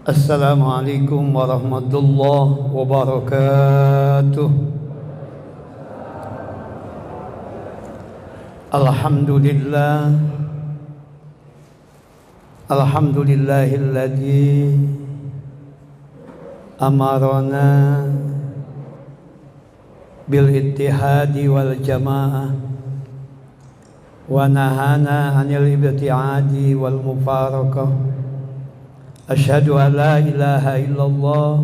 Assalamualaikum warahmatullahi wabarakatuh. Alhamdulillah, alhamdulillahilladzi amarana bil ittihadi wal jamaah wa nahana 'anil ibtiadi wal mufaraqah. Asyhadu an la ilaha illallah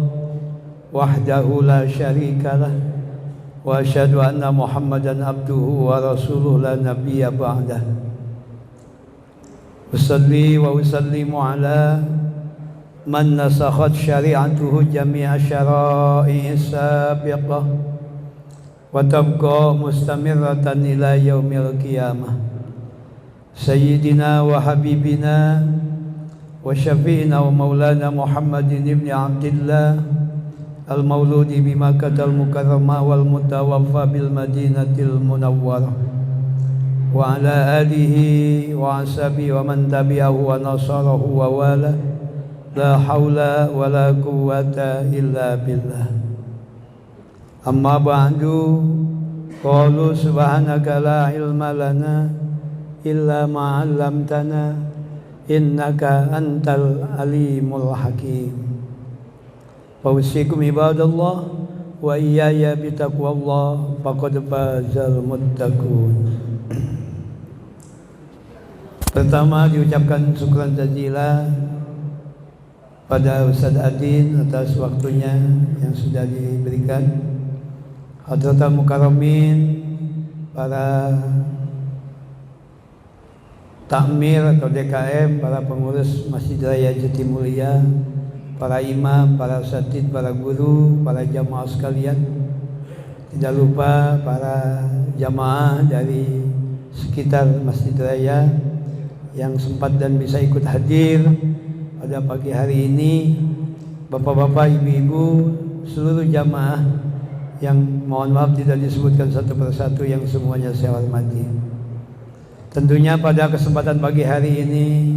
wahdahu la syarika lah wa asyhadu anna Muhammadan abduhu wa rasuluhu la nabiyya ba'dah. Usalli wa usallimu ala man nasakhat syari'atuhu jami'a syara'i sabiqah wa tabqa mustamirratan ila yaumil qiyamah. Sayyidina wa habibina wa syafi'ina wa maulana Muhammadin ibn Abdillah al-mauludi bi Makkah al-Mukarramah wal mutawaffa bil Madinatil Munawwarah wa ala alihi wa ashabihi wa man tabi'ahu wa nasarahu wa wala la haula wa la quwwata illa billah. Amma ba'du, qalu subhanaka la ilma lana illa ma 'allamtana innaka antal alimul hakim. Fausikum ibadallah wa iyaya bitaqwallah faqad fazal muttaqun. Pertama diucapkan syukran jazilan pada Ustaz Adin atas waktunya yang sudah diberikan. Hadratul Mukarramin, para takmir atau DKM, para pengurus Masjid Raya Jatimulia, para imam, para asatidz, para guru, para jamaah sekalian, tidak lupa para jamaah dari sekitar Masjid Raya yang sempat dan bisa ikut hadir pada pagi hari ini, bapak-bapak, ibu-ibu, seluruh jamaah yang mohon maaf tidak disebutkan satu persatu yang semuanya saya hormati. Tentunya pada kesempatan pagi hari ini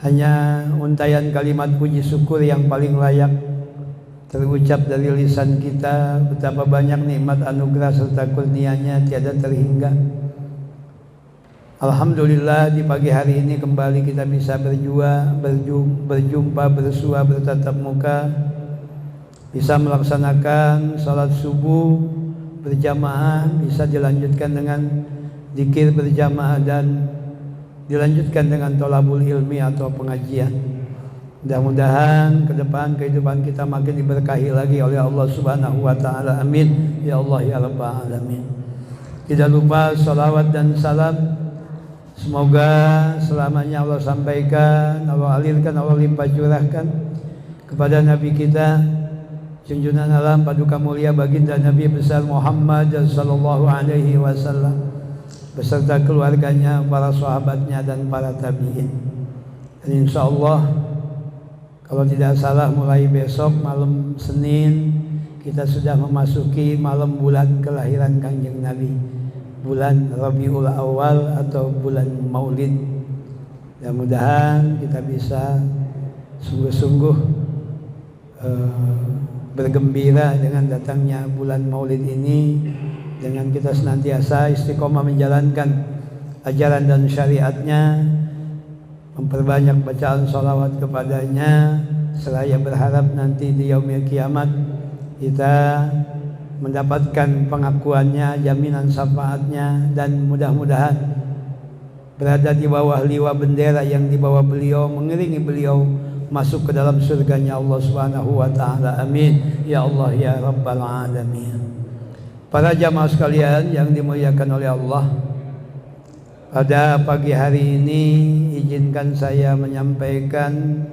hanya untayan kalimat puji syukur yang paling layak terucap dari lisan kita. Betapa banyak nikmat anugerah serta kurnianya tiada terhingga. Alhamdulillah di pagi hari ini kembali kita bisa berjumpa, bersua, bertatap muka, bisa melaksanakan salat subuh berjamaah, bisa dilanjutkan dengan zikir berjamaah dan dilanjutkan dengan thalabul ilmi atau pengajian. Mudah-mudahan ke depan kehidupan kita makin diberkahi lagi oleh Allah Subhanahu wa taala. Amin ya Allah ya rabbal alamin. Tidak lupa salawat dan salam semoga selamanya Allah sampaikan, Allah alirkan, Allah limpah curahkan kepada Nabi kita junjungan alam paduka mulia baginda Nabi besar Muhammad sallallahu alaihi wasallam beserta keluarganya, para sahabatnya dan para tabi'in. Dan insya Allah kalau tidak salah mulai besok malam Senin kita sudah memasuki malam bulan kelahiran Kanjeng Nabi, bulan Rabiul Awal atau bulan Maulid. Mudah-mudahan kita bisa sungguh-sungguh bergembira dengan datangnya bulan Maulid ini, dengan kita senantiasa istiqomah menjalankan ajaran dan syariatnya, memperbanyak bacaan salawat kepadanya, seraya berharap nanti di yaumil kiamat kita mendapatkan pengakuannya, jaminan syafaatnya, dan mudah-mudahan berada di bawah liwa bendera yang dibawa beliau, mengiringi beliau masuk ke dalam surganya Allah Subhanahu wa taala. Amin ya Allah ya rabbal alamin. Para jamaah sekalian yang dimuliakan oleh Allah, pada pagi hari ini izinkan saya menyampaikan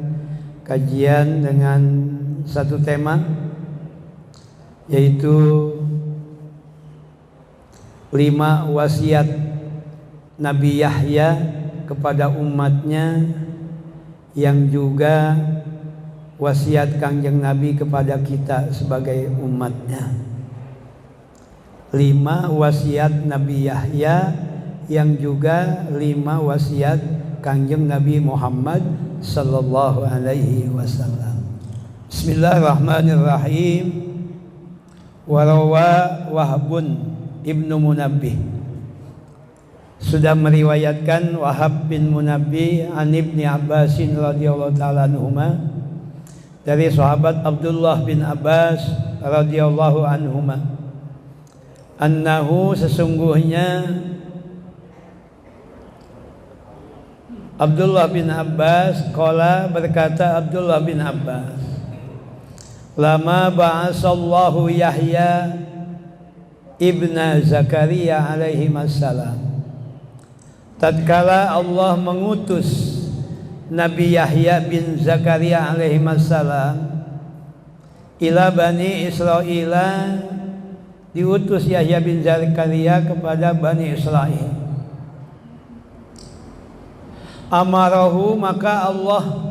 kajian dengan satu tema, yaitu 5 wasiat Nabi Yahya kepada umatnya, yang juga wasiat Kanjeng Nabi kepada kita sebagai umatnya. 5 wasiat Nabi Yahya yang juga 5 wasiat Kanjeng Nabi Muhammad sallallahu alaihi wasallam. Bismillahirrahmanirrahim. Warawa Wahbun ibnu Munabbih, sudah meriwayatkan Wahab bin Munabbih an Ibni Abbasin radhiyallahu ta'ala anhuma, dari sahabat Abdullah bin Abbas radhiyallahu anhuma, annahu, sesungguhnya Abdullah bin Abbas qala, berkata Abdullah bin Abbas, lama ba'asallahu Yahya ibna Zakaria alaihi wassalam, tatkala Allah mengutus Nabi Yahya bin Zakaria alaihi wassalam ila Bani Israil, diutus Yahya bin Zakaria kepada Bani Israel. Amarahu, maka Allah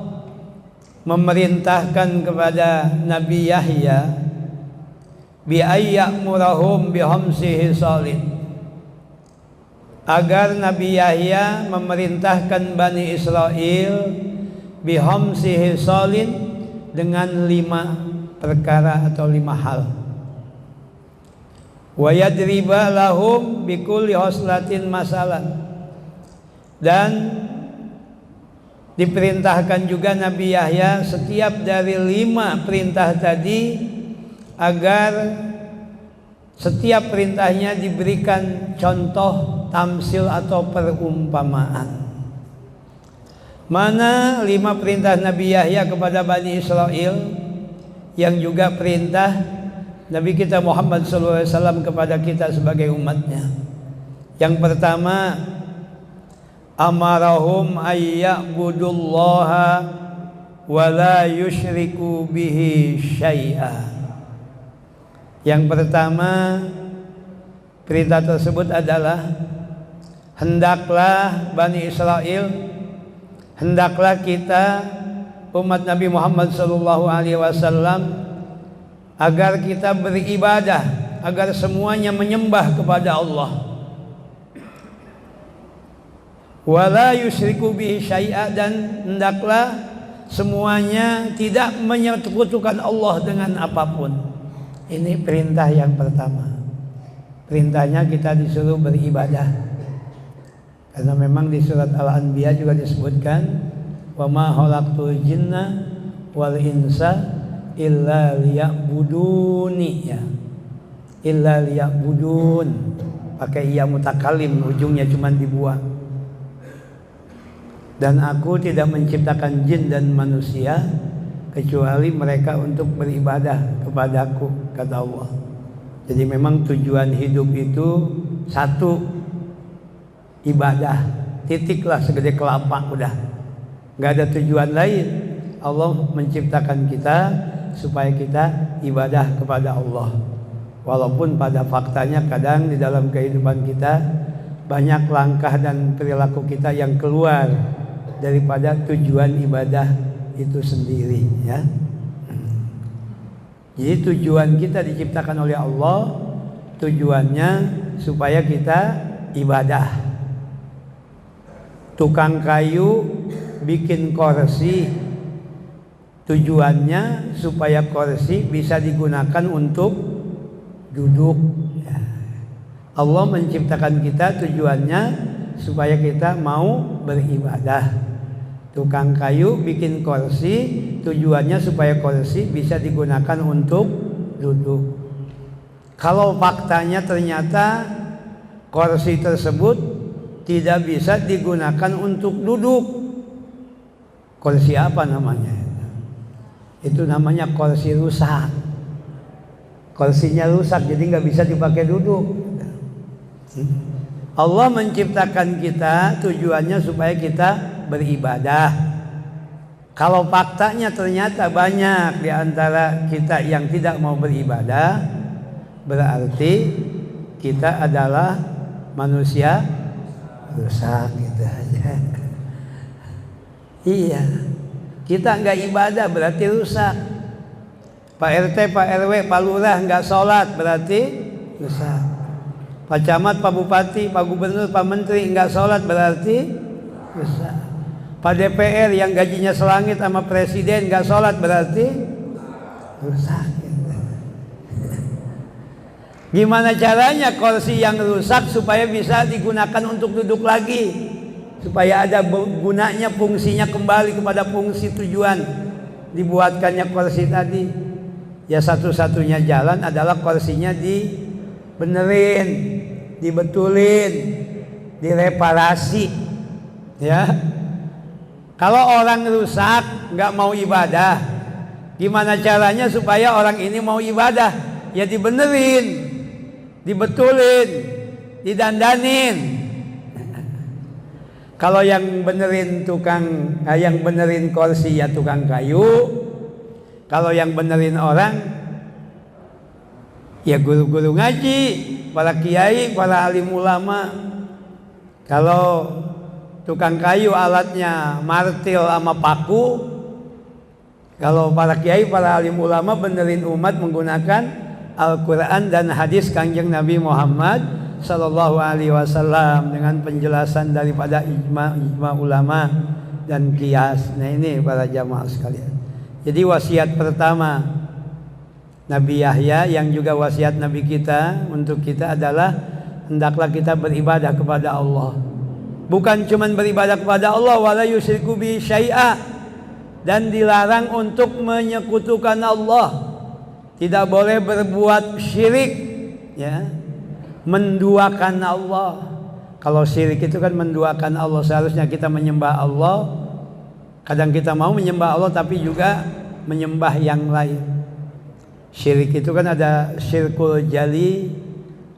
memerintahkan kepada Nabi Yahya bi ayyamurahum bi khamsi hisalin, agar Nabi Yahya memerintahkan Bani Israel bi khamsi hisalin, dengan 5 perkara atau 5 hal. Wa yadriba lahum bi kulli hoslatin masalan, dan diperintahkan juga Nabi Yahya setiap dari 5 perintah tadi, agar setiap perintahnya diberikan contoh, tamsil atau perumpamaan. Mana 5 perintah Nabi Yahya kepada Bani Israel, yang juga perintah Nabi kita Muhammad SAW kepada kita sebagai umatnya. Yang pertama, amarahum ayya'budullaha wa la yusyriku bihi syai'a. Yang pertama, perintah tersebut adalah hendaklah Bani Israel, hendaklah kita umat Nabi Muhammad SAW, agar kita beribadah, agar semuanya menyembah kepada Allah. Wala yusyriku bihi syai'a, dan hendaklah semuanya tidak menyekutukan Allah dengan apapun. Ini perintah yang pertama. Perintahnya kita disuruh beribadah. Karena memang di surat Al-Anbiya juga disebutkan, wa ma khalaqtul jinna wal insa illa liya'buduni, ya. Illa liya'budun. Pakai iya mutakalim, ujungnya cuma dibuang. Dan aku tidak menciptakan jin dan manusia kecuali mereka untuk beribadah kepadaku, kata Allah. Jadi memang tujuan hidup itu satu, ibadah. Titiklah, segede kelapa udah. Gak ada tujuan lain. Allah menciptakan kita supaya kita ibadah kepada Allah. Walaupun pada faktanya kadang di dalam kehidupan kita banyak langkah dan perilaku kita yang keluar daripada tujuan ibadah itu sendiri, ya. Jadi tujuan kita diciptakan oleh Allah, tujuannya supaya kita ibadah. Tukang kayu bikin kursi, tujuannya supaya kursi bisa digunakan untuk duduk, ya. Allah menciptakan kita tujuannya supaya kita mau beribadah. Tukang kayu bikin kursi, tujuannya supaya kursi bisa digunakan untuk duduk. Kalau faktanya ternyata kursi tersebut tidak bisa digunakan untuk duduk, kursi apa namanya? Itu namanya kursi rusak. Kursinya rusak, jadi nggak bisa dipakai duduk. Allah menciptakan kita tujuannya supaya kita beribadah. Kalau faktanya ternyata banyak di antara kita yang tidak mau beribadah, berarti kita adalah manusia rusak, gitu aja. Iya, kita nggak ibadah berarti rusak. Pak RT, Pak RW, Pak Lurah nggak sholat berarti rusak. Pak Camat, Pak Bupati, Pak Gubernur, Pak Menteri nggak sholat berarti rusak. Pak DPR yang gajinya selangit sama presiden nggak sholat berarti rusak. Gimana caranya kursi yang rusak supaya bisa digunakan untuk duduk lagi, supaya ada gunanya, fungsinya kembali kepada fungsi tujuan dibuatkannya kursi tadi? Ya satu-satunya jalan adalah kursinya dibenerin, dibetulin, direparasi. Ya, kalau orang rusak nggak mau ibadah, gimana caranya supaya orang ini mau ibadah? Ya dibenerin, dibetulin, didandanin. Kalau yang benerin yang benerin kursi ya tukang kayu. Kalau yang benerin orang ya guru-guru ngaji, para kiai, para alim ulama. Kalau tukang kayu alatnya martil sama paku, kalau para kiai, para alim ulama benerin umat menggunakan Al-Quran dan hadis Kanjeng Nabi Muhammad Sallallahu Alaihi Wasallam dengan penjelasan daripada ijma ulama dan qiyas. Nah ini para jamaah sekalian. Jadi wasiat pertama Nabi Yahya yang juga wasiat Nabi kita untuk kita adalah hendaklah kita beribadah kepada Allah. Bukan cuma beribadah kepada Allah, wala yusyriku bi syai'a, dan dilarang untuk menyekutukan Allah. Tidak boleh berbuat syirik, ya, menduakan Allah. Kalau syirik itu kan menduakan Allah. Seharusnya kita menyembah Allah. Kadang kita mau menyembah Allah tapi juga menyembah yang lain. Syirik itu kan ada syirkul jali,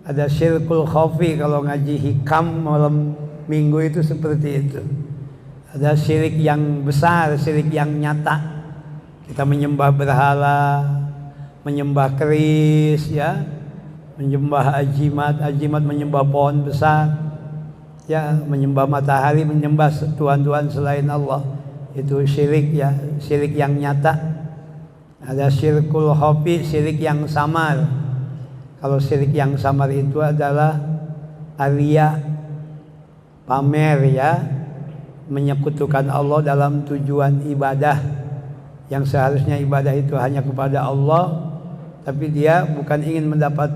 ada syirkul khafi. Kalau ngaji hikam malam minggu itu seperti itu. Ada syirik yang besar, syirik yang nyata. Kita menyembah berhala, menyembah keris, ya, menyembah ajimat menyembah pohon besar, ya, menyembah matahari, menyembah tuhan-tuhan selain Allah. Itu syirik, ya, syirik yang nyata. Ada syirkul khafi, syirik yang samar. Kalau syirik yang samar itu adalah aria, pamer, ya, menyekutukan Allah dalam tujuan ibadah, yang seharusnya ibadah itu hanya kepada Allah, tapi dia bukan ingin mendapat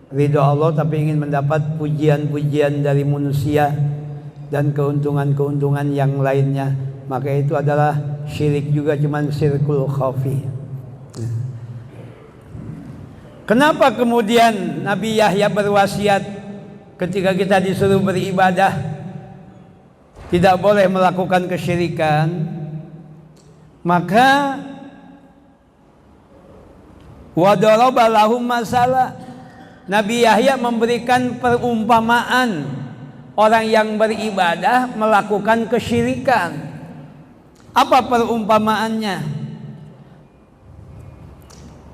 ridho Allah, tapi ingin mendapat pujian-pujian dari manusia dan keuntungan-keuntungan yang lainnya. Maka itu adalah syirik juga, cuman syirkul khafi. Kenapa kemudian Nabi Yahya berwasiat ketika kita disuruh beribadah tidak boleh melakukan kesyirikan? Maka wadaraba lahum masalah, Nabi Yahya memberikan perumpamaan orang yang beribadah melakukan kesyirikan. Apa perumpamaannya?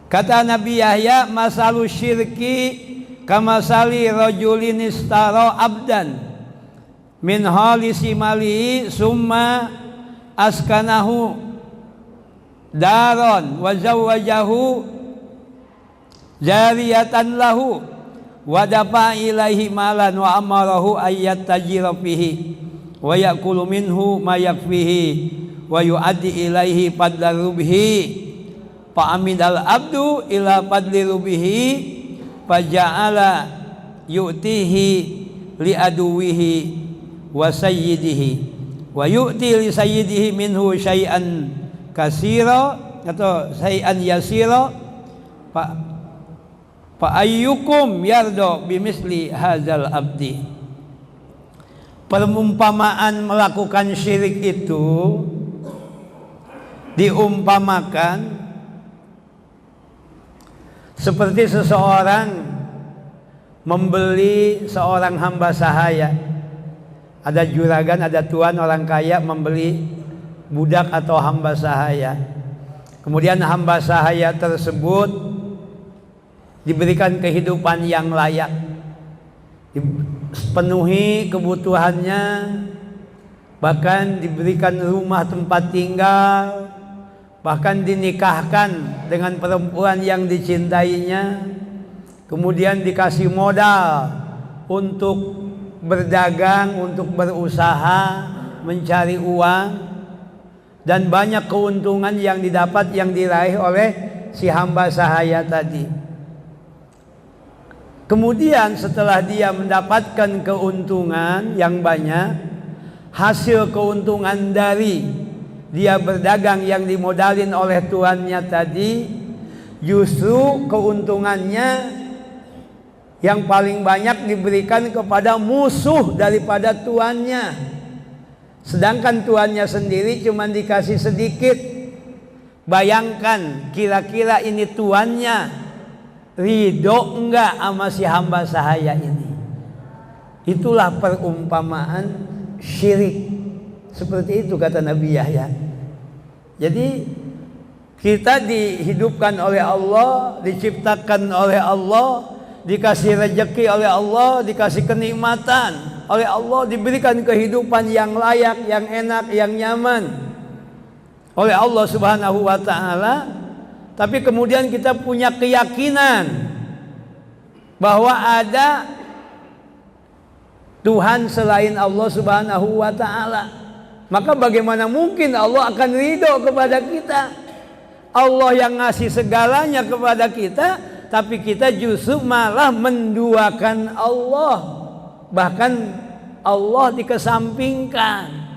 Kata Nabi Yahya, masalu syirki kamasali rajulin istara abdan min halisi malihi summa askanahu daron wa zawwajahu jariyatan lahu wa dafa ilaihi malan wa amarahu ayyat tajira fihi wa yakulu minhu ma yakfihi wa yu'addi ilaihi fadla rubhi fa amidal abdu ila fadli rubhi fa ja'ala yu'tihi li aduwihi wa sayyidihi wa yu'ti li sayyidihi minhu syai'an kasira atau syai'an yasira fa ayyukum yardo bimisli hadzal abdi. Perumpamaan melakukan syirik itu diumpamakan seperti seseorang membeli seorang hamba sahaya. Ada juragan, ada tuan orang kaya membeli budak atau hamba sahaya. Kemudian hamba sahaya tersebut diberikan kehidupan yang layak, dipenuhi kebutuhannya, bahkan diberikan rumah tempat tinggal, bahkan dinikahkan dengan perempuan yang dicintainya, kemudian dikasih modal untuk berdagang, untuk berusaha, mencari uang, dan banyak keuntungan yang didapat, yang diraih oleh si hamba sahaya tadi. Kemudian setelah dia mendapatkan keuntungan yang banyak, hasil keuntungan dari dia berdagang yang dimodalin oleh tuannya tadi, justru keuntungannya yang paling banyak diberikan kepada musuh daripada tuannya. Sedangkan tuannya sendiri cuma dikasih sedikit. Bayangkan kira-kira ini tuannya ridho enggak sama si hamba sahaya ini. Itulah perumpamaan syirik. Seperti itu kata Nabi Yahya. Jadi kita dihidupkan oleh Allah, diciptakan oleh Allah, dikasih rezeki oleh Allah, dikasih kenikmatan oleh Allah, diberikan kehidupan yang layak, yang enak, yang nyaman oleh Allah Subhanahu wa ta'ala. Tapi kemudian kita punya keyakinan bahwa ada Tuhan selain Allah Subhanahu wa ta'ala. Maka bagaimana mungkin Allah akan ridho kepada kita? Allah yang ngasih segalanya kepada kita, tapi kita justru malah menduakan Allah, bahkan Allah dikesampingkan.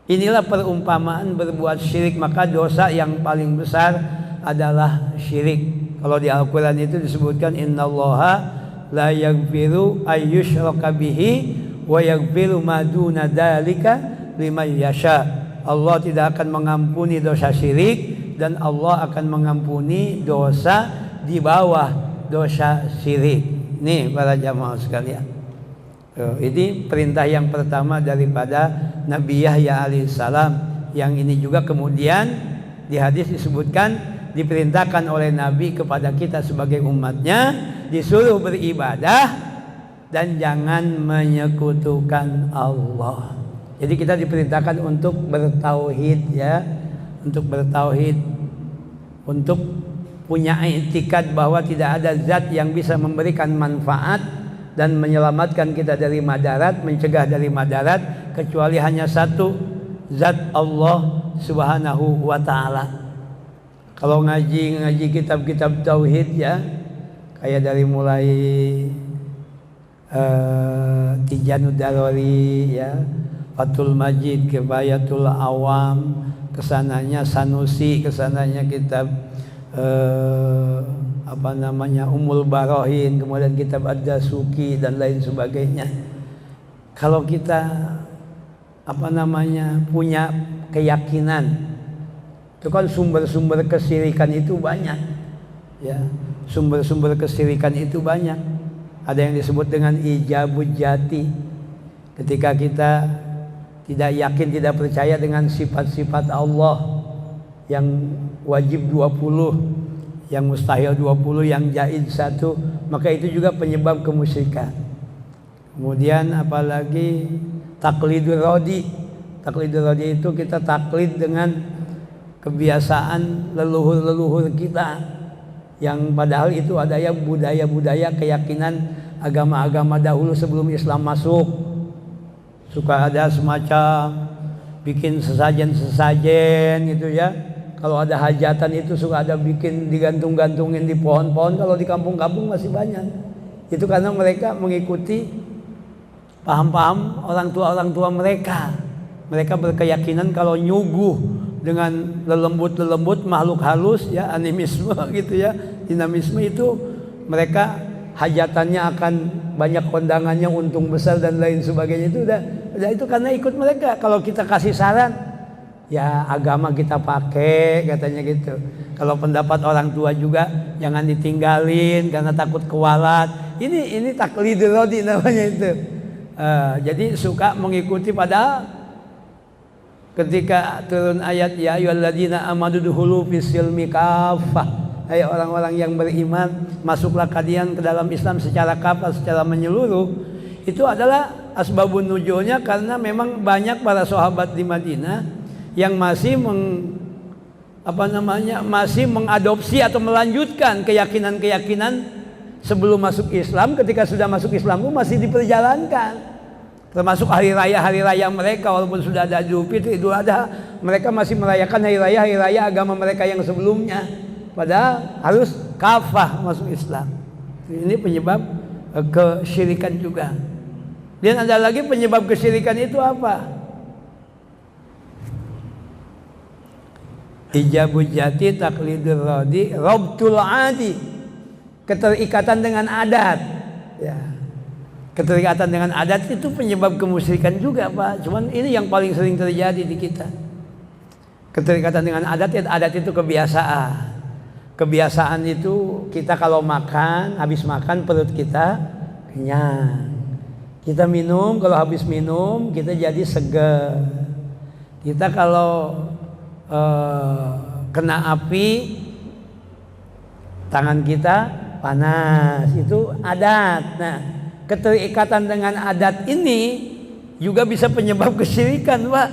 Inilah perumpamaan berbuat syirik. Maka dosa yang paling besar adalah syirik. Kalau di Al-Quran itu disebutkan innallaha la yaghfiru ayyushraka bihi wa yaghfiru ma duna dzalika liman yasha. Allah tidak akan mengampuni dosa syirik, dan Allah akan mengampuni dosa di bawah dosa syirik. Nih para jamaah sekalian, ini perintah yang pertama daripada Nabi Yahya alaihissalam. Yang ini juga kemudian di hadis disebutkan diperintahkan oleh Nabi kepada kita sebagai umatnya, disuruh beribadah dan jangan menyekutukan Allah. Jadi kita diperintahkan untuk bertauhid, ya, untuk bertauhid, untuk punya i'tikad bahwa tidak ada zat yang bisa memberikan manfaat dan menyelamatkan kita dari madarat, mencegah dari madarat, kecuali hanya satu, zat Allah Subhanahu wa ta'ala. Kalau ngaji kitab-kitab tauhid, ya, kayak dari mulai Tijanud Darori, ya, Fathul Majid, Kifayatul Awam, kesananya Sanusi, kesananya kitab Ummul Barohin, kemudian kitab Ad-Dasuki dan lain sebagainya. Kalau kita punya keyakinan, itu kan sumber-sumber kesirikan itu banyak, ya, sumber-sumber kesirikan itu banyak. Ada yang disebut dengan ijabut jati, ketika kita tidak yakin, tidak percaya dengan sifat-sifat Allah yang wajib 20, yang mustahil 20, yang jaiz 1, maka itu juga penyebab kemusyrikan. Kemudian apalagi taklidur rodi. Taklidur rodi itu kita taklid dengan kebiasaan leluhur-leluhur kita, yang padahal itu ada ya budaya-budaya, keyakinan agama-agama dahulu sebelum Islam masuk. Suka ada semacam bikin sesajen-sesajen gitu, ya. Kalau ada hajatan itu suka ada bikin digantung-gantungin di pohon-pohon. Kalau di kampung-kampung masih banyak. Itu karena mereka mengikuti paham-paham orang tua mereka. Mereka berkeyakinan kalau nyuguh dengan lelembut-lelembut makhluk halus, ya, animisme gitu, ya, dinamisme, itu mereka hajatannya akan banyak kondangannya, untung besar dan lain sebagainya. Itu udah itu karena ikut mereka. Kalau kita kasih saran, ya agama kita pakai katanya gitu. Kalau pendapat orang tua juga jangan ditinggalin karena takut kewalat. Ini taklidul rodi namanya itu. Jadi suka mengikuti, padahal ketika turun ayat ya ayyuhalladzina amanu dukhulu fis-silmi kaffah, hai orang-orang yang beriman, masuklah kalian ke dalam Islam secara kafah, secara menyeluruh. Itu adalah asbabun nuzulnya karena memang banyak para sahabat di Madinah yang masih masih mengadopsi atau melanjutkan keyakinan-keyakinan sebelum masuk Islam. Ketika sudah masuk Islam itu masih diperjalankan. Termasuk hari raya mereka, walaupun sudah ada Idul Fitri, Idul Adha, mereka masih merayakan hari raya agama mereka yang sebelumnya. Padahal harus kafah masuk Islam. Ini penyebab kesyirikan juga. Dan ada lagi penyebab kesyirikan itu apa? Ijabul jati taqlidur radi rabtul adi. Keterikatan dengan adat. Ya. Keterikatan dengan adat itu penyebab kemusyrikan juga, Pak. Cuman ini yang paling sering terjadi di kita. Keterikatan dengan adat itu kebiasaan. Kebiasaan itu kita kalau makan, habis makan perut kita kenyang. Kita minum, kalau habis minum kita jadi seger. Kita kalau kena api tangan kita panas, itu adat. Nah, keterikatan dengan adat ini juga bisa penyebab kesyirikan, Pak.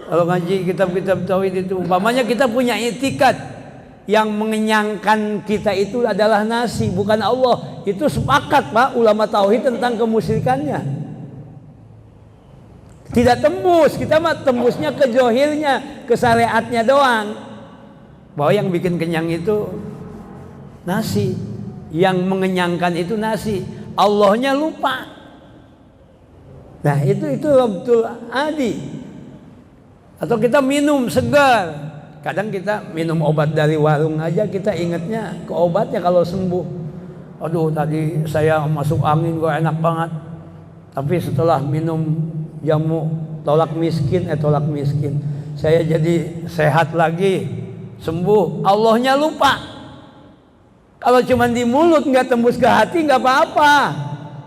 Kalau ngaji kitab-kitab tauhid itu umpamanya kita punya itikad yang mengenyangkan kita itu adalah nasi, bukan Allah. Itu sepakat, Pak, ulama tauhid tentang kemusyrikannya. Tidak tembus, kita mah tembusnya ke johirnya, ke syariatnya doang. Bahwa yang bikin kenyang itu nasi, yang mengenyangkan itu nasi. Allahnya lupa. Nah itu rabtul adi. Atau kita minum segar. Kadang kita minum obat dari warung aja kita ingatnya ke obatnya kalau sembuh. Aduh tadi saya masuk angin kok enak banget. Tapi setelah minum jamu tolak miskin, saya jadi sehat lagi, sembuh. Allahnya lupa. Kalau cuma di mulut nggak tembus ke hati nggak apa-apa.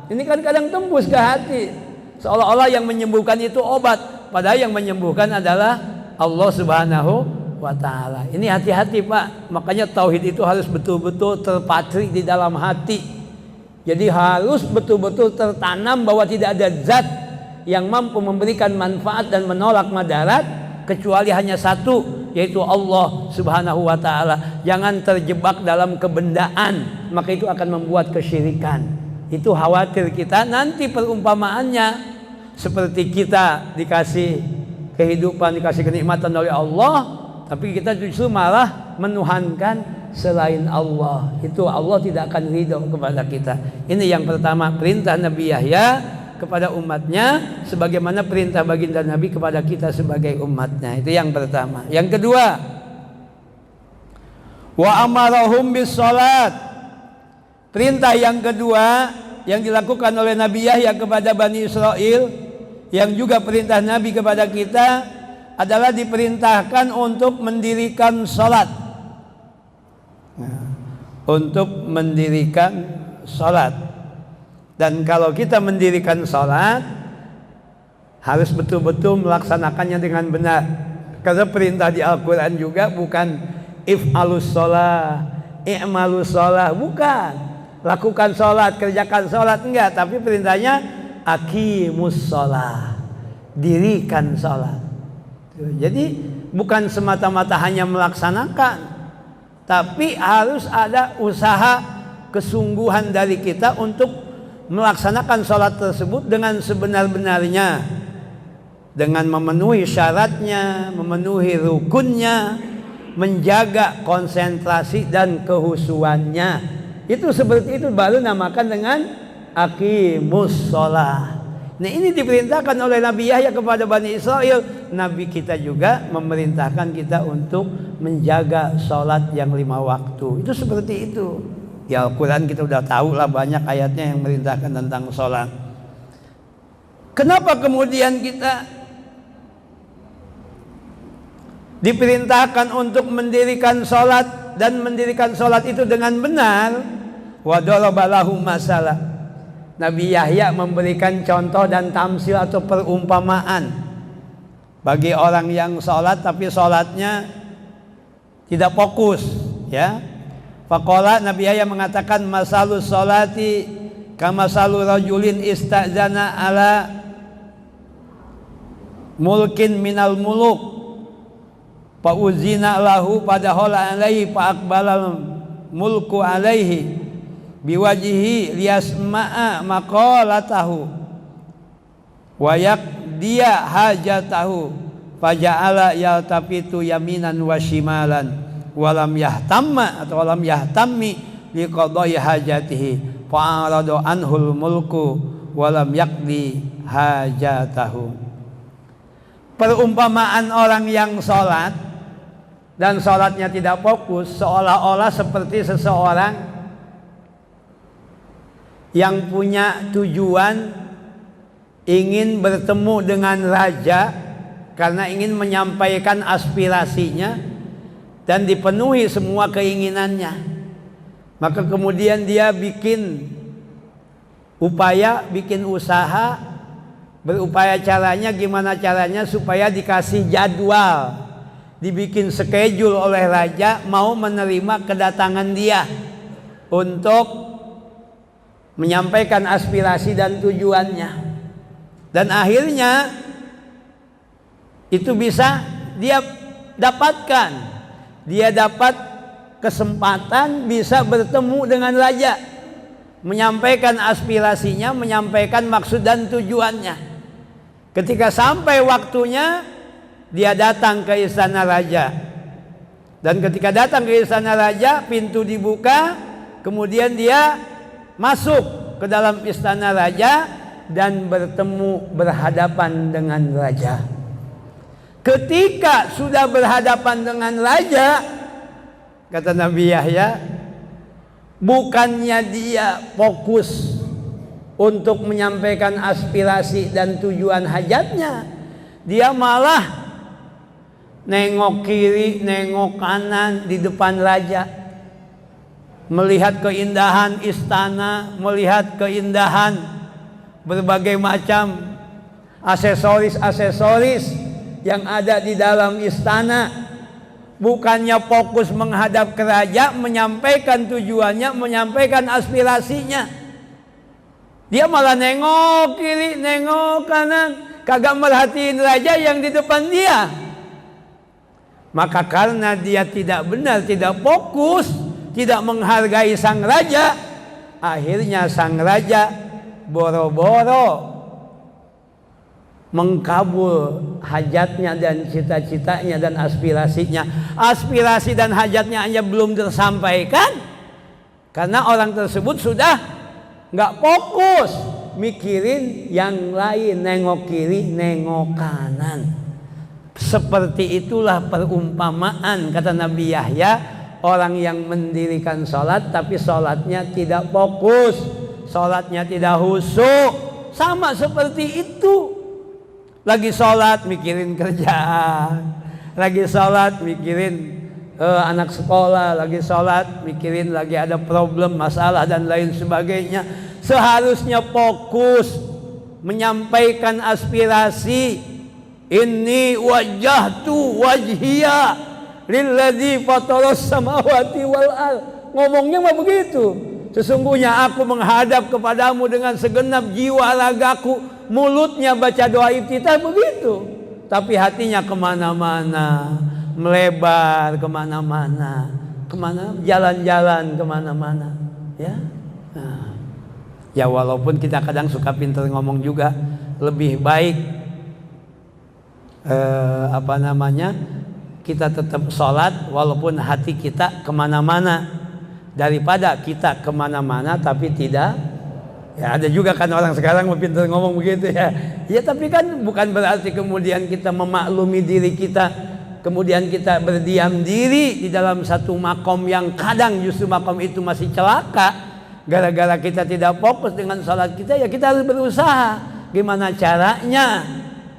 Ini kan kadang tembus ke hati. Seolah-olah yang menyembuhkan itu obat, padahal yang menyembuhkan adalah Allah Subhanahu wa ta'ala. Ini hati-hati, Pak. Makanya tauhid itu harus betul-betul terpatri di dalam hati. Jadi harus betul-betul tertanam bahwa tidak ada zat yang mampu memberikan manfaat dan menolak madarat kecuali hanya satu, yaitu Allah Subhanahu wa ta'ala. Jangan terjebak dalam kebendaan, maka itu akan membuat kesyirikan. Itu khawatir kita nanti perumpamaannya seperti kita dikasih kehidupan, dikasih kenikmatan oleh Allah, tapi kita justru malah menuhankan selain Allah. Itu Allah tidak akan ridho kepada kita. Ini yang pertama, perintah Nabi Yahya kepada umatnya, sebagaimana perintah baginda Nabi kepada kita sebagai umatnya. Itu yang pertama. Yang kedua, wa amarahum bis salat. Perintah yang kedua yang dilakukan oleh Nabi Yahya kepada Bani Israel, yang juga perintah Nabi kepada kita, adalah diperintahkan untuk mendirikan salat. Untuk mendirikan salat. Dan kalau kita mendirikan salat, harus betul-betul melaksanakannya dengan benar. Karena perintah di Al-Quran juga bukan if'alus sholah, i'malus sholah, bukan. Lakukan sholat, kerjakan sholat, enggak. Tapi perintahnya aqimus sholah, dirikan sholat. Jadi bukan semata-mata hanya melaksanakan, tapi harus ada usaha kesungguhan dari kita untuk melaksanakan sholat tersebut dengan sebenar-benarnya, dengan memenuhi syaratnya, memenuhi rukunnya, menjaga konsentrasi dan kehusuannya. Itu seperti itu baru namakan dengan aqimus sholah. Nah ini diperintahkan oleh Nabi Yahya kepada Bani Israel. Nabi kita juga memerintahkan kita untuk menjaga sholat yang 5 waktu. Itu seperti itu. Di Al-Quran kita udah tahu lah banyak ayatnya yang merintahkan tentang sholat. Kenapa kemudian kita diperintahkan untuk mendirikan sholat dan mendirikan sholat itu dengan benar? Wa daraba lahum masalah. Nabi Yahya memberikan contoh dan tamsil atau perumpamaan bagi orang yang sholat tapi sholatnya tidak fokus, ya. Faqala, Nabi Yahya mengatakan, masalus sholati kamasalu rajulin istazana ala mulkin minal muluk fa uzina lahu fadahala alaihi fa aqbalal mulku alaihi biwajihi liyasma'a maqalatahu wayak dia hajatahu faja'ala yaltafitu yaminan wa shimalan walam yahtamma atau walam yahtammi liqadai hajatihi fa'aradu anhul mulku walam yakdi hajatahu. Perumpamaan orang yang sholat dan sholatnya tidak fokus seolah-olah seperti seseorang yang punya tujuan ingin bertemu dengan raja karena ingin menyampaikan aspirasinya dan dipenuhi semua keinginannya. Maka kemudian dia bikin upaya, bikin usaha, berupaya caranya gimana caranya supaya dikasih jadwal, dibikin schedule oleh raja mau menerima kedatangan dia untuk menyampaikan aspirasi dan tujuannya. Dan akhirnya itu bisa dia dapatkan. Dia dapat kesempatan bisa bertemu dengan raja, menyampaikan aspirasinya, menyampaikan maksud dan tujuannya. Ketika sampai waktunya, dia datang ke istana raja. Dan ketika datang ke istana raja, pintu dibuka, kemudian dia masuk ke dalam istana raja dan bertemu berhadapan dengan raja. Ketika sudah berhadapan dengan raja, kata Nabi Yahya, bukannya dia fokus untuk menyampaikan aspirasi dan tujuan hajatnya, dia malah nengok kiri, nengok kanan di depan raja, melihat keindahan istana, melihat keindahan berbagai macam aksesoris-aksesoris yang ada di dalam istana. Bukannya fokus menghadap ke raja, menyampaikan tujuannya, menyampaikan aspirasinya, dia malah nengok kiri, nengok kanan, kagak merhatiin raja yang di depan dia. Maka karena dia tidak benar, tidak fokus, tidak menghargai sang raja, akhirnya sang raja boro-boro mengkabul hajatnya dan cita-citanya dan aspirasinya. Aspirasi dan hajatnya hanya belum tersampaikan karena orang tersebut sudah nggak fokus mikirin yang lain, nengok kiri, nengok kanan. Seperti itulah perumpamaan, kata Nabi Yahya, orang yang mendirikan sholat tapi sholatnya tidak fokus, sholatnya tidak khusyuk. Sama seperti itu. Lagi sholat mikirin kerjaan, lagi sholat mikirin anak sekolah, lagi sholat mikirin lagi ada problem, masalah dan lain sebagainya. Seharusnya fokus menyampaikan aspirasi. Inni wajjahtu wajhiya lilladzi fataras samawati wal ardh. Ngomongnya mah begitu. Sesungguhnya aku menghadap kepadamu dengan segenap jiwa ragaku. Mulutnya baca doa iftitah begitu, tapi hatinya kemana-mana, melebar kemana-mana, jalan-jalan kemana-mana, ya. Nah, ya walaupun kita kadang suka pintar ngomong juga, lebih baik kita tetap sholat walaupun hati kita kemana-mana, daripada kita kemana-mana tapi tidak. Ya ada juga kan orang sekarang pintar ngomong begitu ya. Ya tapi kan bukan berarti kemudian kita memaklumi diri kita, kemudian kita berdiam diri di dalam satu makom yang kadang justru makom itu masih celaka. Gara-gara kita tidak fokus dengan sholat kita, ya kita harus berusaha gimana caranya.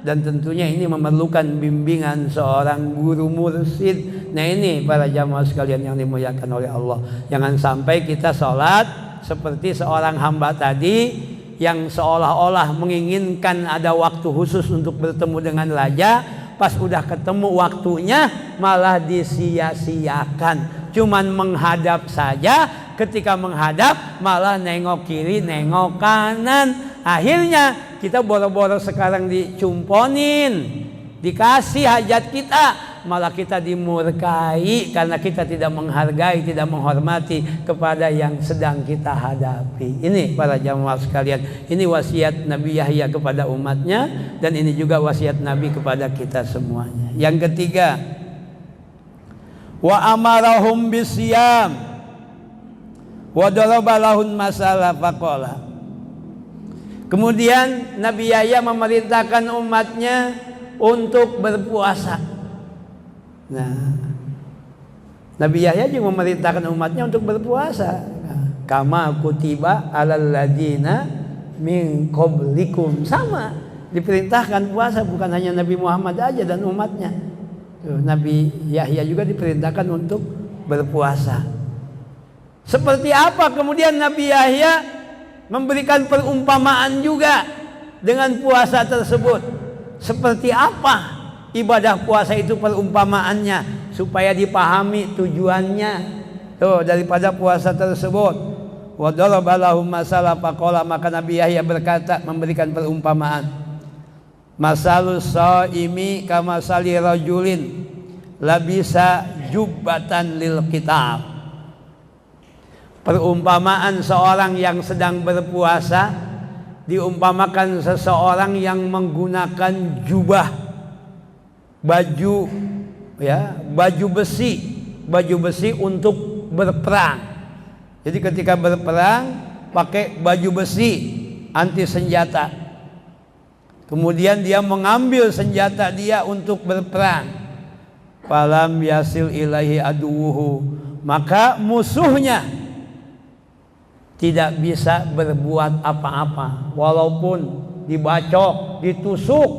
Dan tentunya ini memerlukan bimbingan seorang guru mursyid. Nah ini para jamaah sekalian yang dimuliakan oleh Allah, jangan sampai kita sholat seperti seorang hamba tadi yang seolah-olah menginginkan ada waktu khusus untuk bertemu dengan raja, pas udah ketemu waktunya malah disia-siakan, cuman menghadap saja. Ketika menghadap malah nengok kiri, nengok kanan. Akhirnya kita boro-boro sekarang dicumponin, dikasih hajat kita, malah kita dimurkai karena kita tidak menghargai, tidak menghormati kepada yang sedang kita hadapi. Ini para jamaah sekalian, ini wasiat Nabi Yahya kepada umatnya, dan ini juga wasiat Nabi kepada kita semuanya. Yang ketiga, wa amarahum bisyam wa daraba lahum masalah faqala. Kemudian Nabi Yahya memerintahkan umatnya untuk berpuasa. Nah, Nabi Yahya juga memerintahkan umatnya untuk berpuasa. Kama kutiba alal ladina min qablikum, sama diperintahkan puasa, bukan hanya Nabi Muhammad aja dan umatnya. Nabi Yahya juga diperintahkan untuk berpuasa. Seperti apa kemudian Nabi Yahya memberikan perumpamaan juga dengan puasa tersebut? Seperti apa ibadah puasa itu perumpamaannya supaya dipahami tujuannya daripada puasa tersebut. Wa daraba lahum masalah faqala, maka Nabi Yahya berkata, memberikan perumpamaan. Masalus shaimi kamasali rajulin labisa jubbatan lil kitab. Perumpamaan seorang yang sedang berpuasa diumpamakan seseorang yang menggunakan jubah, baju besi untuk berperang. Jadi ketika berperang pakai baju besi anti senjata. Kemudian dia mengambil senjata dia untuk berperang. Falam yasil ilahi aduwuhu, maka musuhnya tidak bisa berbuat apa-apa, walaupun dibacok, ditusuk,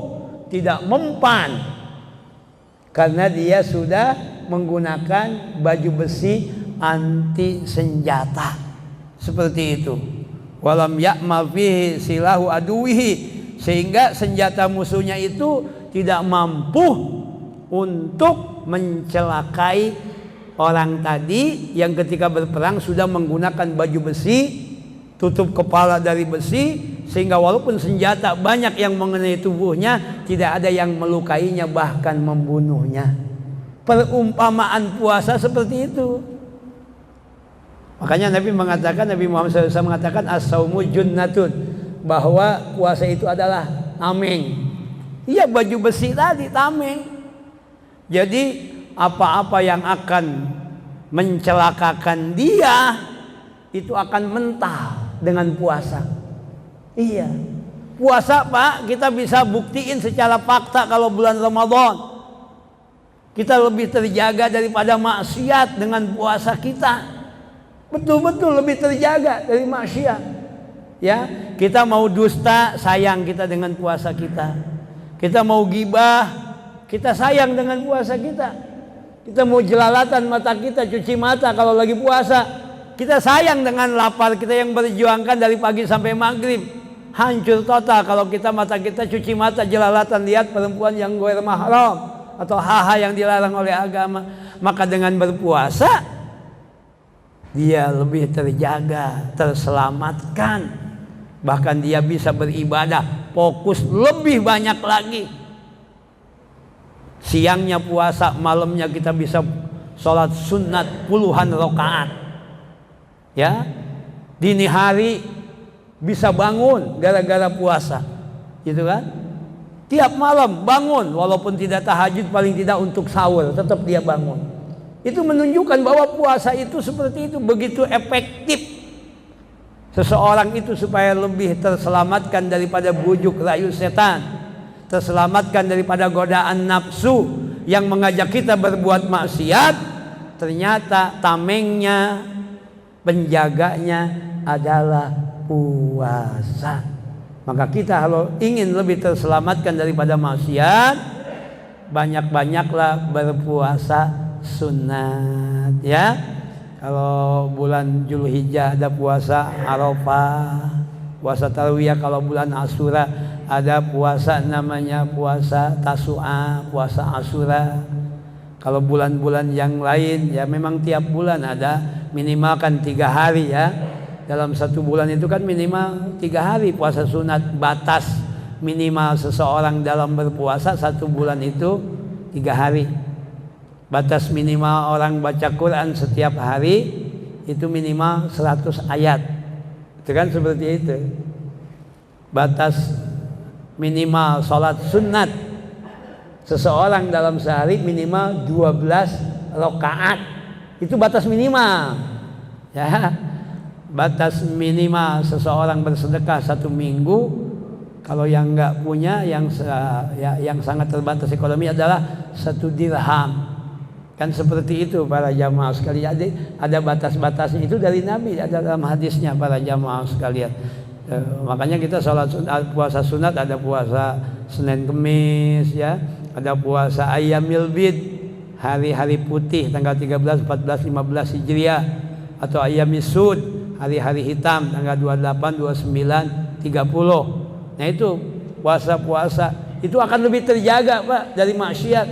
tidak mempan, karena dia sudah menggunakan baju besi anti senjata. Seperti itu. Walam ya'mal fihi silahu aduwihi, sehingga senjata musuhnya itu tidak mampu untuk mencelakai orang tadi yang ketika berperang sudah menggunakan baju besi, tutup kepala dari besi, sehingga walaupun senjata banyak yang mengenai tubuhnya, tidak ada yang melukainya, bahkan membunuhnya. Perumpamaan puasa seperti itu. Makanya Nabi Muhammad SAW mengatakan as-saumu junnatun, bahwa puasa itu adalah tameng. Iya, baju besi tadi tameng. Jadi apa-apa yang akan mencelakakan dia itu akan mental dengan puasa. Iya, puasa Pak, kita bisa buktiin secara fakta kalau bulan Ramadan kita lebih terjaga daripada maksiat dengan puasa kita. Betul-betul lebih terjaga dari maksiat. Ya, kita mau dusta, sayang kita dengan puasa kita. Kita mau gibah, kita sayang dengan puasa kita. Kita mau jelalatan mata kita, cuci mata kalau lagi puasa, kita sayang dengan lapar kita yang berjuangkan dari pagi sampai maghrib. Hancur total kalau mata kita cuci mata, jelalatan, lihat perempuan yang ghair mahram atau hal-hal yang dilarang oleh agama. Maka dengan berpuasa dia lebih terjaga, terselamatkan. Bahkan dia bisa beribadah, fokus lebih banyak lagi. Siangnya puasa, malamnya kita bisa sholat sunat puluhan rakaat. Ya, dini hari bisa bangun gara-gara puasa, gitu kan? Tiap malam bangun, walaupun tidak tahajud, paling tidak untuk sahur, tetap dia bangun. Itu menunjukkan bahwa puasa itu seperti itu, begitu efektif. Seseorang itu supaya lebih terselamatkan daripada bujuk rayu setan, terselamatkan daripada godaan nafsu yang mengajak kita berbuat maksiat, ternyata tamengnya, penjaganya adalah puasa. Maka kita kalau ingin lebih terselamatkan daripada maksiat, banyak-banyaklah berpuasa sunat, ya. Kalau bulan Zulhijjah ada puasa Arafah, puasa Tarwiyah. Kalau bulan Asyura ada puasa namanya puasa Tasu'a, puasa Asyura. Kalau bulan-bulan yang lain ya memang tiap bulan ada minimal kan 3 hari ya. Dalam satu bulan itu kan minimal 3 hari puasa sunat. Batas minimal seseorang dalam berpuasa satu bulan itu 3 hari. Batas minimal orang baca Quran setiap hari itu minimal 100 ayat. Itu kan seperti itu. Batas minimal sholat sunat seseorang dalam sehari minimal 12 rakaat. Itu batas minimal. Ya. Batas minimal seseorang bersedekah 1 minggu, kalau yang nggak punya, yang sangat terbatas ekonomi adalah 1 dirham. Kan seperti itu para jamaah sekalian. Ada batas-batasnya, itu dari Nabi, ada dalam hadisnya para jamaah sekalian. Makanya kita sholat puasa sunat, ada puasa Senin Kemis, ya, ada puasa Ayyamil Bid, hari-hari putih tanggal 13, 14, 15 Hijriah, atau Ayyamis Sud, hari-hari hitam tanggal 28, 29, 30. Nah itu puasa-puasa itu akan lebih terjaga Pak dari maksiat,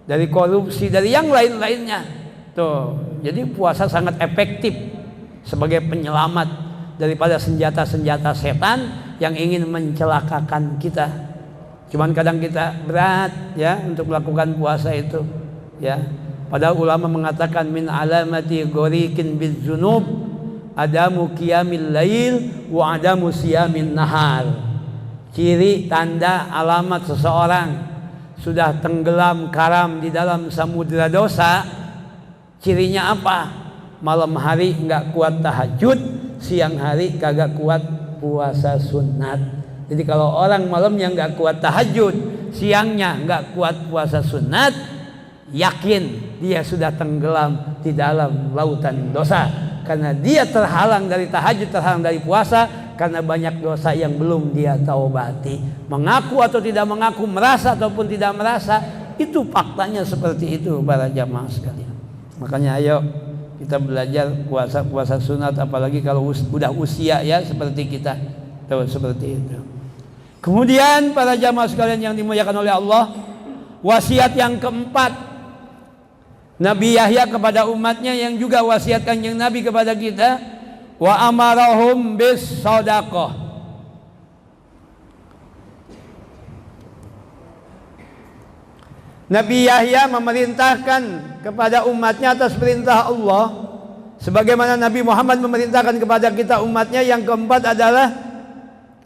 dari korupsi, dari yang lain-lainnya. Tuh, jadi puasa sangat efektif sebagai penyelamat daripada senjata-senjata setan yang ingin mencelakakan kita. Cuman kadang kita berat ya untuk melakukan puasa itu, ya. Padahal ulama mengatakan min alamati ghorikin bidzunub adamu qiyamil lail wa adamu siyamin nahar. Ciri tanda alamat seseorang sudah tenggelam karam di dalam samudera dosa, cirinya apa? Malam hari nggak kuat tahajud, siang hari kagak kuat puasa sunat. Jadi kalau orang malamnya nggak kuat tahajud, siangnya nggak kuat puasa sunat, yakin dia sudah tenggelam di dalam lautan dosa, karena dia terhalang dari tahajud, terhalang dari puasa, karena banyak dosa yang belum dia taubati. Mengaku atau tidak mengaku, merasa ataupun tidak merasa, itu faktanya seperti itu para jamaah sekalian. Makanya ayo kita belajar puasa sunat, apalagi kalau udah usia ya seperti kita. Tuh, seperti itu. Kemudian para jamaah sekalian yang dimuliakan oleh Allah, wasiat yang keempat Nabi Yahya kepada umatnya, yang juga wasiat Kanjeng Nabi kepada kita, wa amarahum bis sadaqah. Nabi Yahya memerintahkan kepada umatnya atas perintah Allah, sebagaimana Nabi Muhammad memerintahkan kepada kita umatnya. Yang keempat adalah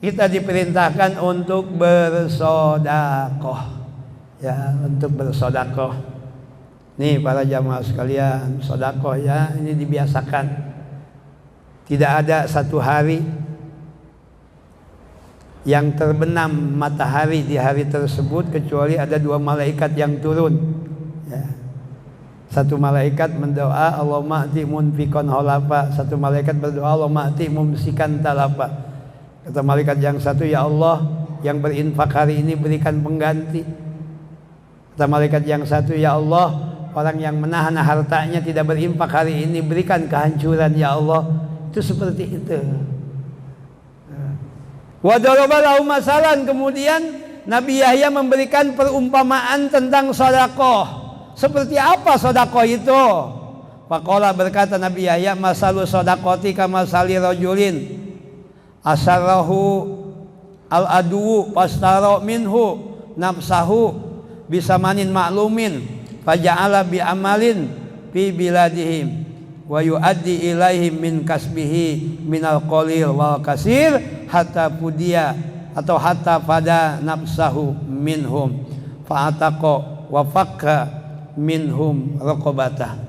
kita diperintahkan untuk bersedekah, ya, untuk bersedekah. Nih para jamaah sekalian, sedekah ya, ini dibiasakan. Tidak ada satu hari yang terbenam matahari di hari tersebut kecuali ada 2 malaikat yang turun, ya. Satu malaikat mendoa Allahumma ati munfiqan halafa, satu malaikat berdoa Allahumma ati mumsikan talafa. Kata malaikat yang satu, ya Allah, yang berinfak hari ini berikan pengganti. Kata malaikat yang satu, ya Allah, orang yang menahan hartanya tidak berinfak hari ini berikan kehancuran ya Allah. Itu seperti itu. Wa daraba lahum masalan, kemudian Nabi Yahya memberikan perumpamaan tentang sedekah. Seperti apa sedekah itu? Faqala, berkata Nabi Yahya, masalu sedaqati kamasali rajulin asarahu al-adu pastara minhu nafsahu bisamanin ma'lumin faja'ala bi amalin fi biladihim wa yuaddi ilaihim min kasbihi minal qalil wal kasir hatta pudia atau hatta pada nafsahu minhum fa'ataqa wa fakka minhum raqabatah.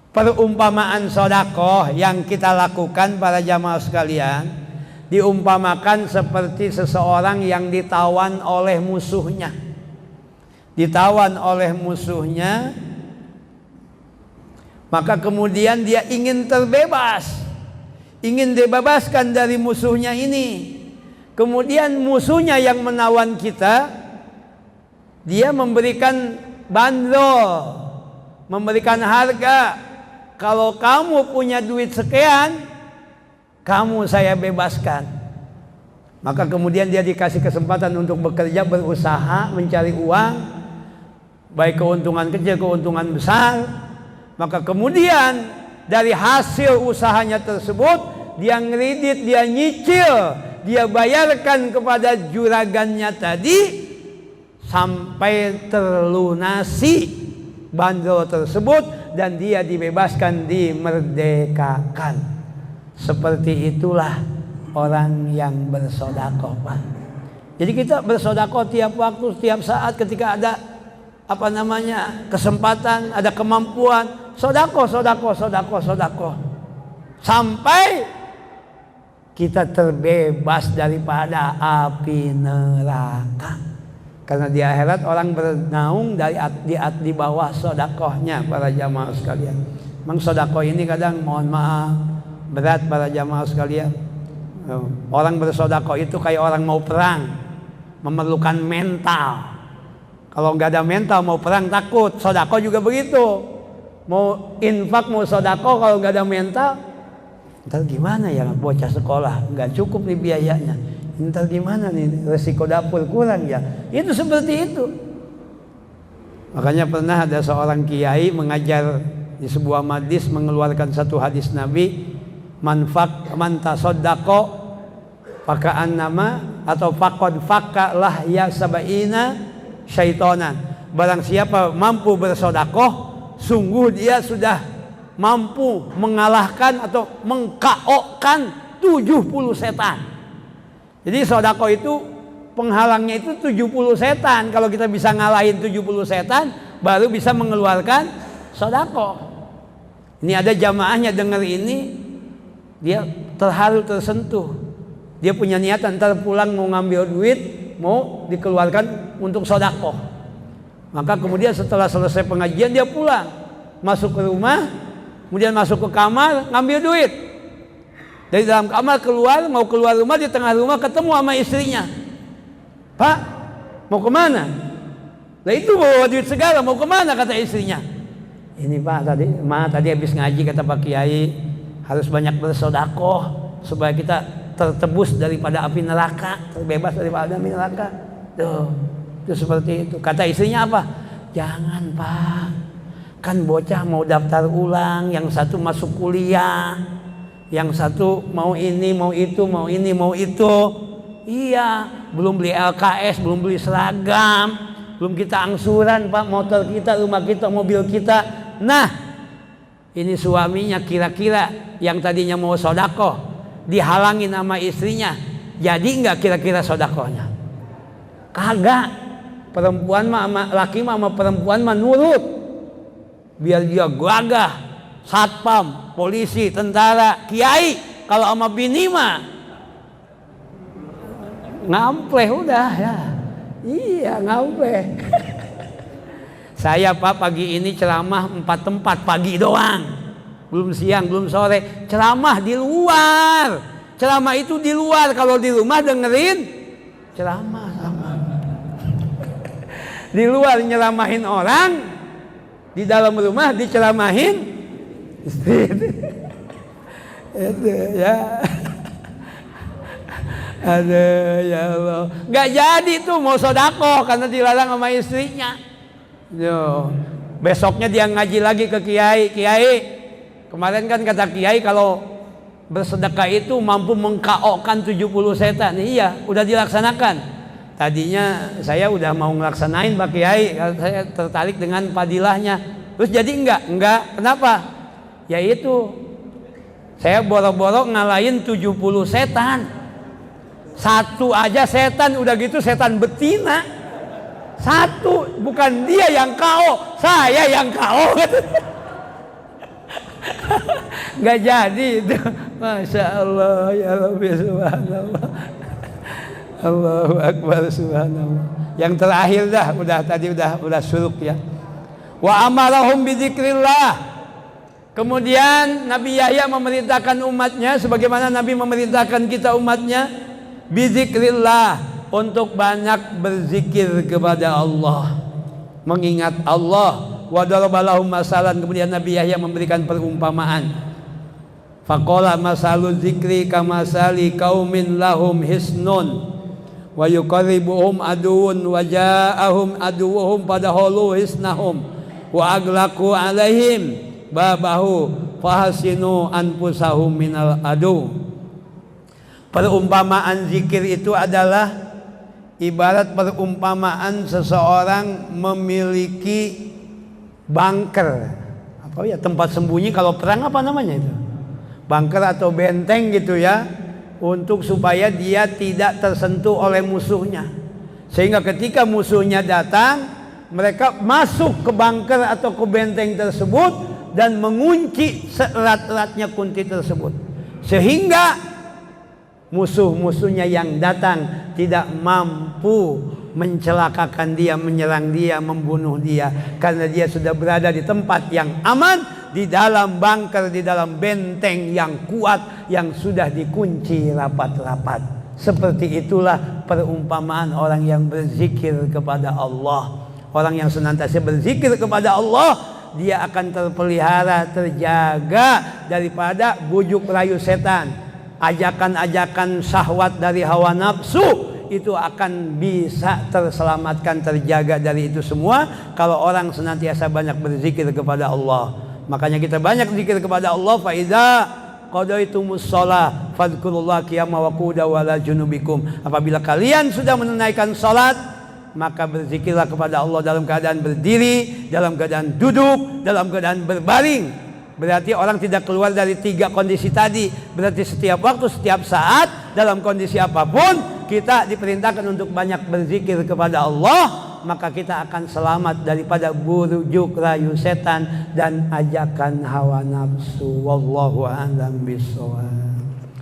Perumpamaan sedekah yang kita lakukan para jamaah sekalian diumpamakan seperti seseorang yang ditawan oleh musuhnya. Ditawan oleh musuhnya, maka kemudian dia ingin terbebas, ingin dibebaskan dari musuhnya ini. Kemudian musuhnya yang menawan kita, dia memberikan bandrol, memberikan harga. Kalau kamu punya duit sekian, kamu saya bebaskan. Maka kemudian dia dikasih kesempatan untuk bekerja, berusaha, mencari uang, baik keuntungan kecil, keuntungan besar. Maka kemudian dari hasil usahanya tersebut, dia ngeridit, dia nyicil, dia bayarkan kepada juragannya tadi sampai terlunasi. bandrol tersebut dan dia dibebaskan, dimerdekakan. Seperti itulah orang yang bersedekah, Pak. Jadi kita bersedekah tiap waktu, tiap saat ketika ada kesempatan, ada kemampuan, sedekah. Sampai kita terbebas daripada api neraka. Karena di akhirat orang bernaung di bawah sedekahnya, para jamaah sekalian. Memang sedekah ini kadang mohon maaf berat para jamaah sekalian. Orang bersedekah itu kayak orang mau perang, memerlukan mental. Kalau nggak ada mental mau perang takut. Sedekah juga begitu. Mau infak, mau sedekah, kalau nggak ada mental, ntar gimana ya bocah sekolah, nggak cukup nih biayanya. Ntar gimana nih, resiko dapur kurang ya. Itu seperti itu. Makanya pernah ada seorang kiai mengajar di sebuah majlis, mengeluarkan satu hadis Nabi, man tasaddaqa fakaan nama atau faqad fakalah ya sabaina syaitonan. Barang siapa mampu bersedekah, sungguh dia sudah mampu mengalahkan atau mengkaokkan 70 setan. Jadi sedekah itu penghalangnya itu 70 setan. Kalau kita bisa ngalahin 70 setan, baru bisa mengeluarkan sedekah. Ini ada jamaahnya dengar ini, dia terharu, tersentuh. Dia punya niatan ntar pulang mau ngambil duit, mau dikeluarkan untuk sedekah. Maka kemudian setelah selesai pengajian dia pulang, masuk ke rumah, kemudian masuk ke kamar, ngambil duit. Dari dalam kamar mau keluar rumah, di tengah rumah ketemu sama istrinya. Pak, mau kemana? Nah itu bawa duit segala, mau kemana kata istrinya? Ini Pak, tadi habis ngaji kata Pak Kiai, harus banyak bersedekah supaya kita tertebus daripada api neraka, terbebas daripada api neraka. Tuh, itu seperti itu. Kata istrinya apa? Jangan Pak, kan bocah mau daftar ulang, yang satu masuk kuliah, yang satu mau ini, mau itu, mau ini, mau itu. Iya, belum beli LKS, belum beli seragam, belum kita angsuran Pak, motor kita, rumah kita, mobil kita. Nah, ini suaminya kira-kira yang tadinya mau sedekah dihalangin sama istrinya, jadi nggak kira-kira sedekahnya? Kagak. Perempuan mah laki mah sama perempuan mah nurut, biar dia gagah, satpam, polisi, tentara, kiai. Kalau sama bini mah ngampleh udah ya. Iya ngampleh. Saya Pak pagi ini ceramah 4 tempat, pagi doang, belum siang, belum sore. Ceramah di luar. Ceramah itu di luar. Kalau di rumah dengerin ceramah sama. Di luar nyeramahin orang, di dalam rumah diceramahin istri. Itu ya. Aduh ya Allah. Gak jadi tuh mau sedekah karena dilarang sama istrinya. Yo, besoknya dia ngaji lagi ke kiai. Kiai, kemarin kan kata kiai kalau bersedekah itu mampu mengkaokkan 70 setan. Iya, udah dilaksanakan. Tadinya saya udah mau ngelaksanain Pak Kiai, saya tertarik dengan padilahnya. Terus jadi enggak. Kenapa? Yaitu saya boro-boro ngalahin 70 setan. Satu aja setan, udah gitu setan betina. Satu, bukan dia yang KO, saya yang KO. Nggak jadi itu. Masya Allah ya Rabbi subhanallah. Allahu Akbar subhanallah. Yang terakhir udah suruk ya. Wa amarahum bidzikrillah. Kemudian Nabi Yahya memerintahkan umatnya sebagaimana Nabi memerintahkan kita umatnya, bidzikrillah, untuk banyak berzikir kepada Allah, mengingat Allah. Wa darabalahum masalan, kemudian Nabi Yahya memberikan perumpamaan. Faqala masalul zikri kamasali qaumin lahum hisnun wa yuqarribuhum aduun wa ja'ahum aduwuhum padahulu hisnahum wa aglaqu alaihim babahu fahasinu anfusahum minal adu. Perumpamaan zikir itu adalah ibarat perumpamaan seseorang memiliki bunker, apa ya, tempat sembunyi kalau perang, apa namanya itu? Bunker atau benteng gitu ya, untuk supaya dia tidak tersentuh oleh musuhnya. Sehingga ketika musuhnya datang, mereka masuk ke bunker atau ke benteng tersebut dan mengunci seerat-eratnya kunci tersebut, sehingga musuh-musuhnya yang datang tidak mampu mencelakakan dia, menyerang dia, membunuh dia, karena dia sudah berada di tempat yang aman, di dalam bunker, di dalam benteng yang kuat, yang sudah dikunci rapat-rapat. Seperti itulah perumpamaan orang yang berzikir kepada Allah. Orang yang senantiasa berzikir kepada Allah, dia akan terpelihara, terjaga daripada bujuk rayu setan, ajakan-ajakan syahwat dari hawa nafsu. Itu akan bisa terselamatkan, terjaga dari itu semua kalau orang senantiasa banyak berzikir kepada Allah. Makanya kita banyak zikir kepada Allah. Fa iza qadaitumus shalah fadhkurullaha qiyaman wa qu'udan wa ala junubikum. Apabila kalian sudah menunaikan salat, maka berzikirlah kepada Allah dalam keadaan berdiri, dalam keadaan duduk, dalam keadaan berbaring. Berarti orang tidak keluar dari 3 kondisi tadi. Berarti setiap waktu, setiap saat, dalam kondisi apapun, kita diperintahkan untuk banyak berzikir kepada Allah. Maka kita akan selamat daripada bujuk rayu setan dan ajakan hawa nafsu. Wallahu a'lam bishawab.